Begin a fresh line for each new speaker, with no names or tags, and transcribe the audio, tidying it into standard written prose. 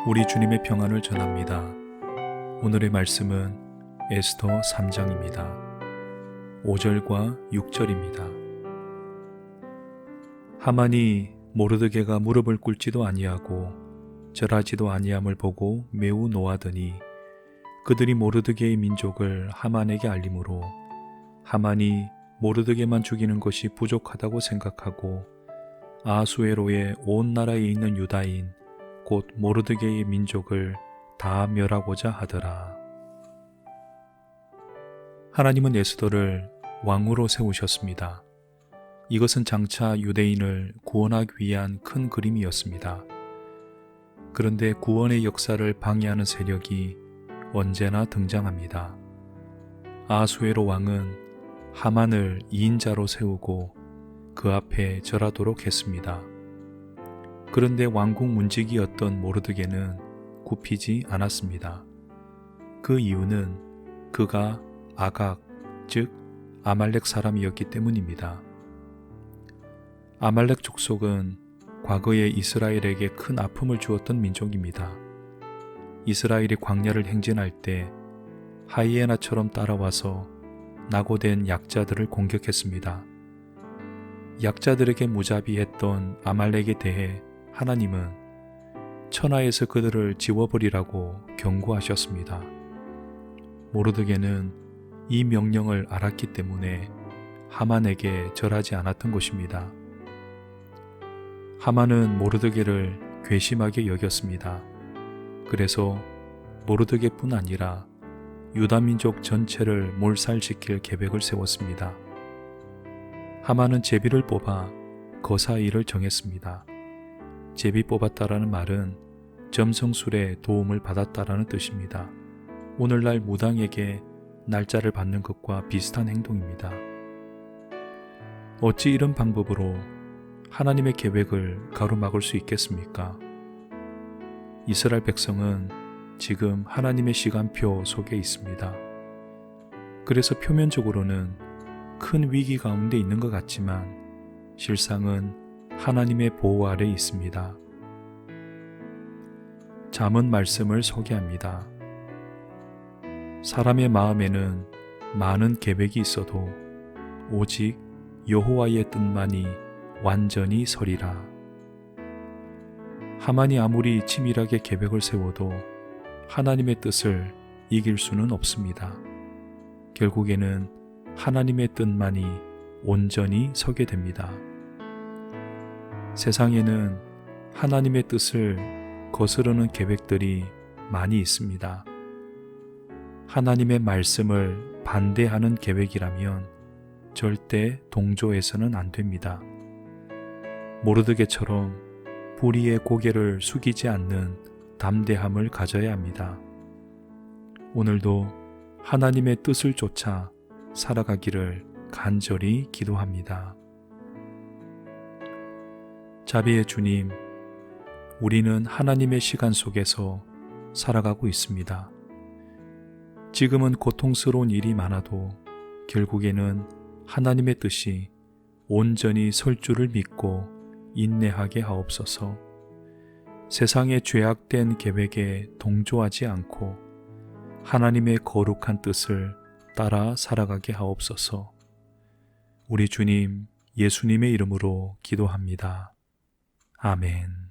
우리 주님의 평안을 전합니다. 오늘의 말씀은 에스더 3장입니다. 5절과 6절입니다. 하만이 모르드게가 무릎을 꿇지도 아니하고 절하지도 아니함을 보고 매우 노하더니 그들이 모르드게의 민족을 하만에게 알림으로 하만이 모르드게만 죽이는 것이 부족하다고 생각하고 아하수에로의 온 나라에 있는 유다인 곧 모르드게의 민족을 다 멸하고자 하더라. 하나님은 에스더를 왕으로 세우셨습니다. 이것은 장차 유대인을 구원하기 위한 큰 그림이었습니다. 그런데 구원의 역사를 방해하는 세력이 언제나 등장합니다. 아하수에로 왕은 하만을 2인자로 세우고 그 앞에 절하도록 했습니다. 그런데 왕국 문지기였던 모르드게는 굽히지 않았습니다. 그 이유는 그가 아각, 즉 아말렉 사람이었기 때문입니다. 아말렉 족속은 과거에 이스라엘에게 큰 아픔을 주었던 민족입니다. 이스라엘이 광야를 행진할 때 하이에나처럼 따라와서 낙오된 약자들을 공격했습니다. 약자들에게 무자비했던 아말렉에 대해 하나님은 천하에서 그들을 지워버리라고 경고하셨습니다. 모르드게는 이 명령을 알았기 때문에 하만에게 절하지 않았던 것입니다. 하만은 모르드게를 괘씸하게 여겼습니다. 그래서 모르드게뿐 아니라 유다민족 전체를 몰살시킬 계획을 세웠습니다. 하만은 제비를 뽑아 거사일을 정했습니다. 제비 뽑았다라는 말은 점성술에 도움을 받았다라는 뜻입니다. 오늘날 무당에게 날짜를 받는 것과 비슷한 행동입니다. 어찌 이런 방법으로 하나님의 계획을 가로막을 수 있겠습니까? 이스라엘 백성은 지금 하나님의 시간표 속에 있습니다. 그래서 표면적으로는 큰 위기 가운데 있는 것 같지만 실상은 하나님의 보호 아래 있습니다. 잠언 말씀을 소개합니다. 사람의 마음에는 많은 계획이 있어도 오직 여호와의 뜻만이 완전히 서리라. 하만이 아무리 치밀하게 계획을 세워도 하나님의 뜻을 이길 수는 없습니다. 결국에는 하나님의 뜻만이 온전히 서게 됩니다. 세상에는 하나님의 뜻을 거스르는 계획들이 많이 있습니다. 하나님의 말씀을 반대하는 계획이라면 절대 동조해서는 안 됩니다. 모르드게처럼 불의의 고개를 숙이지 않는 담대함을 가져야 합니다. 오늘도 하나님의 뜻을 쫓아 살아가기를 간절히 기도합니다. 자비의 주님, 우리는 하나님의 시간 속에서 살아가고 있습니다. 지금은 고통스러운 일이 많아도 결국에는 하나님의 뜻이 온전히 설 줄을 믿고 인내하게 하옵소서. 세상의 죄악된 계획에 동조하지 않고 하나님의 거룩한 뜻을 따라 살아가게 하옵소서. 우리 주님 예수님의 이름으로 기도합니다. 아멘.